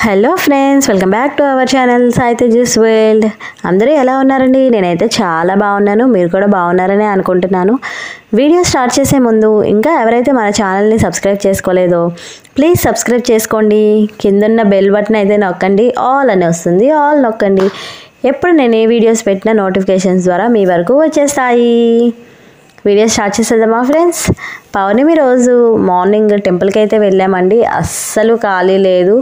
Hello friends, welcome back to our channel Sai Tejas world. అందరూ ఎలా ఉన్నారండి? నేనైతే చాలా బాగున్నాను. మీరు కూడా బాగున్నారని అనుకుంటున్నాను. వీడియో స్టార్ట్ చేసే ముందు ఇంకా ఎవరైతే మన ఛానల్ని సబ్స్క్రైబ్ చేసుకోలేదో ప్లీజ్ సబ్స్క్రైబ్ చేసుకోండి. కిందన్న బెల్ బటన్ అయితే నొక్కండి, ఆల్ అని వస్తుంది, ఆల్ నొక్కండి. ఎప్పుడు నేను ఏ వీడియోస్ పెట్టినా నోటిఫికేషన్స్ ద్వారా మీ వరకు వచ్చేస్తాయి. వీడియో స్టార్ట్ చేసేద్దామా ఫ్రెండ్స్? పౌర్ణమి రోజు మార్నింగ్ టెంపుల్కి అయితే వెళ్ళామండి. అస్సలు ఖాళీ లేదు.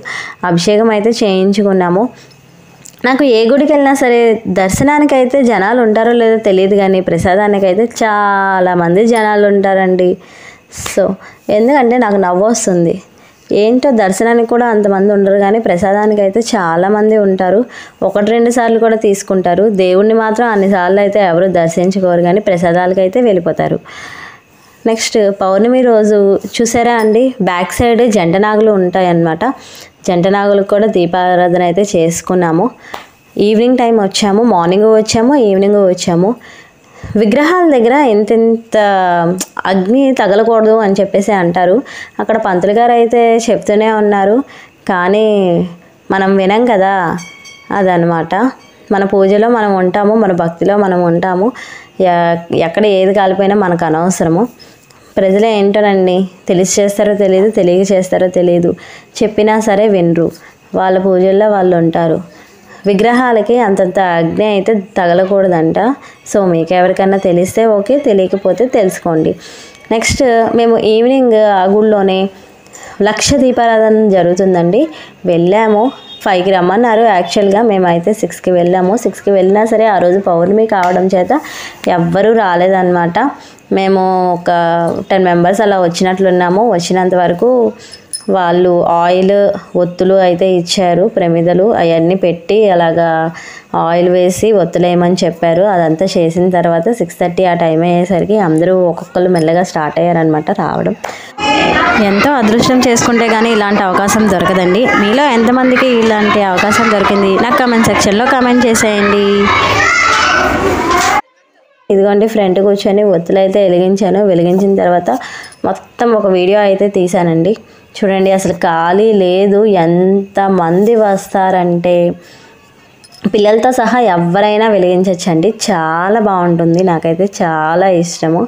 అభిషేకం అయితే చేయించుకున్నాము. నాకు ఏ గుడికి వెళ్ళినా సరే దర్శనానికి అయితే జనాలు ఉంటారో లేదో తెలియదు, కానీ ప్రసాదానికి అయితే చాలామంది జనాలు ఉంటారండి. సో ఎందుకంటే నాకు నవ్వు వస్తుంది. ఏంటో దర్శనానికి కూడా అంతమంది ఉండరు, కానీ ప్రసాదానికి అయితే చాలామంది ఉంటారు. 1-2 సార్లు కూడా తీసుకుంటారు. దేవుణ్ణి మాత్రం అన్నిసార్లు అయితే ఎవరు దర్శించుకోరు, కానీ ప్రసాదాలకి అయితే వెళ్ళిపోతారు. నెక్స్ట్ పౌర్ణమి రోజు చూసారా అండి, బ్యాక్ సైడ్ జంట నాగులు ఉంటాయన్నమాట. జంట నాగులకు కూడా దీపారాధన అయితే చేసుకున్నాము. ఈవినింగ్ టైం వచ్చాము, మార్నింగ్ వచ్చాము, ఈవినింగ్ వచ్చాము. విగ్రహాల దగ్గర ఎంతెంత అగ్ని తగలకూడదు అని చెప్పేసి అంటారు. అక్కడ పంతులు గారు అయితే చెప్తూనే ఉన్నారు, కానీ మనం వినం కదా. అదనమాట, మన పూజలో మనం ఉంటాము, మన భక్తిలో మనం ఉంటాము. ఎక్కడ ఏది కాలిపోయినా మనకు అనవసరము. ప్రజలు ఏంటోనండి, తెలిసి చేస్తారో తెలియదు, తెలియక చేస్తారో తెలియదు, చెప్పినా సరే వినరు. వాళ్ళ పూజల్లో వాళ్ళు ఉంటారు. విగ్రహాలకి అంతంత అగ్ని అయితే తగలకూడదంట. సో మీకు ఎవరికైనా తెలిస్తే ఓకే, తెలియకపోతే తెలుసుకోండి. నెక్స్ట్ మేము ఈవినింగ్ ఆ గుడిలోనే లక్ష దీపారాధన జరుగుతుందండి. వెళ్ళాము. 5కి రమ్మన్నారు. యాక్చువల్గా మేమైతే 6కి వెళ్ళాము. 6కి వెళ్ళినా సరే ఆ రోజు పౌర్ణమి కావడం చేత ఎవ్వరూ రాలేదన్నమాట. మేము ఒక 10 మెంబర్స్ అలా వచ్చినట్లున్నాము. వచ్చినంత వరకు వాళ్ళు ఆయిల్, ఒత్తులు అయితే ఇచ్చారు. ప్రమిదలు అవన్నీ పెట్టి అలాగా ఆయిల్ వేసి ఒత్తులేయమని చెప్పారు. అదంతా చేసిన తర్వాత 6:30 ఆ టైం అయ్యేసరికి అందరూ ఒక్కొక్కరు మెల్లగా స్టార్ట్ అయ్యారనమాట రావడం. ఎంతో అదృష్టం చేసుకుంటే కానీ ఇలాంటి అవకాశం దొరకదండి. మీలో ఎంతమందికి ఇలాంటి అవకాశం దొరికింది నాకు కామెంట్ సెక్షన్లో కామెంట్ చేసేయండి. ఇదిగోండి, ఫ్రంట్ కూర్చొని ఒత్తులు అయితే వెలిగించాను. వెలిగించిన తర్వాత మొత్తం ఒక వీడియో అయితే తీశానండి. చూడండి, అసలు ఖాళీ లేదు. ఎంతమంది వస్తారంటే పిల్లలతో సహా ఎవరైనా వెలిగించవచ్చండి. చాలా బాగుంటుంది. నాకైతే చాలా ఇష్టము.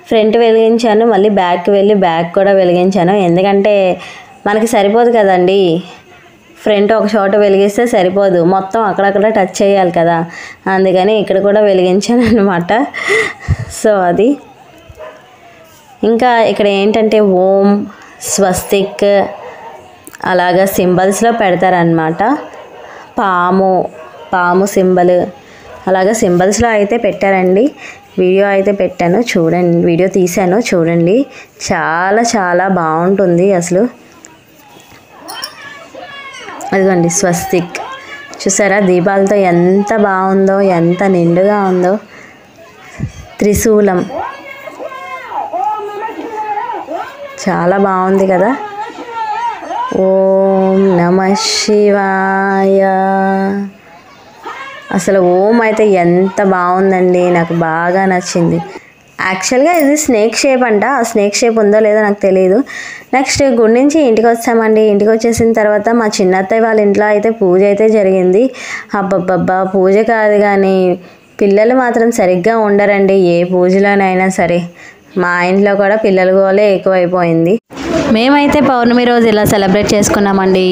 ఫ్రంట్ వెలిగించాను, మళ్ళీ బ్యాక్కి వెళ్ళి బ్యాక్ కూడా వెలిగించాను. ఎందుకంటే మనకి సరిపోదు కదండి. ఫ్రంట్ ఒక చోట వెలిగిస్తే సరిపోదు, మొత్తం అక్కడక్కడ టచ్ చేయాలి కదా. అందుకని ఇక్కడ కూడా వెలిగించాను అనమాట. సో అది ఇంకా ఇక్కడ ఏంటంటే ఓం, స్వస్తిక్ అలాగా సింబల్స్లో పెడతారనమాట. పాము సింబల్ అలాగా సింబల్స్లో అయితే పెట్టారండి. వీడియో అయితే పెట్టాను చూడండి, వీడియో తీశాను చూడండి. చాలా చాలా బాగుంటుంది అసలు. అదిగోండి స్వస్తిక్, చూసారా దీపాలతో ఎంత బాగుందో, ఎంత నిండుగా ఉందో. త్రిశూలం చాలా బాగుంది కదా. ఓం నమః శివాయ. అసలు ఓం అయితే ఎంత బాగుందండి, నాకు బాగా నచ్చింది. యాక్చువల్గా ఇది స్నేక్ షేప్ అంట. ఆ స్నేక్ షేప్ ఉందో లేదో నాకు తెలియదు. నెక్స్ట్ గుడి నుంచి ఇంటికి వచ్చామండి. ఇంటికి వచ్చేసిన తర్వాత మా చిన్నత్తయ్య వాళ్ళ ఇంట్లో అయితే పూజ అయితే జరిగింది. అబ్బబ్బబ్బా, పూజ కాదు కానీ పిల్లలు మాత్రం సరిగ్గా ఉండరండి ఏ పూజలోనైనా సరే. మా ఇంట్లో కూడా పిల్లల గోలే ఎక్కువైపోయింది. మేమైతే పౌర్ణమి రోజు ఇలా సెలబ్రేట్ చేసుకున్నామండి.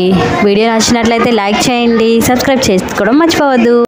వీడియో నచ్చినట్లయితే లైక్ చేయండి, సబ్స్క్రైబ్ చేసుకోవడం మర్చిపోవద్దు.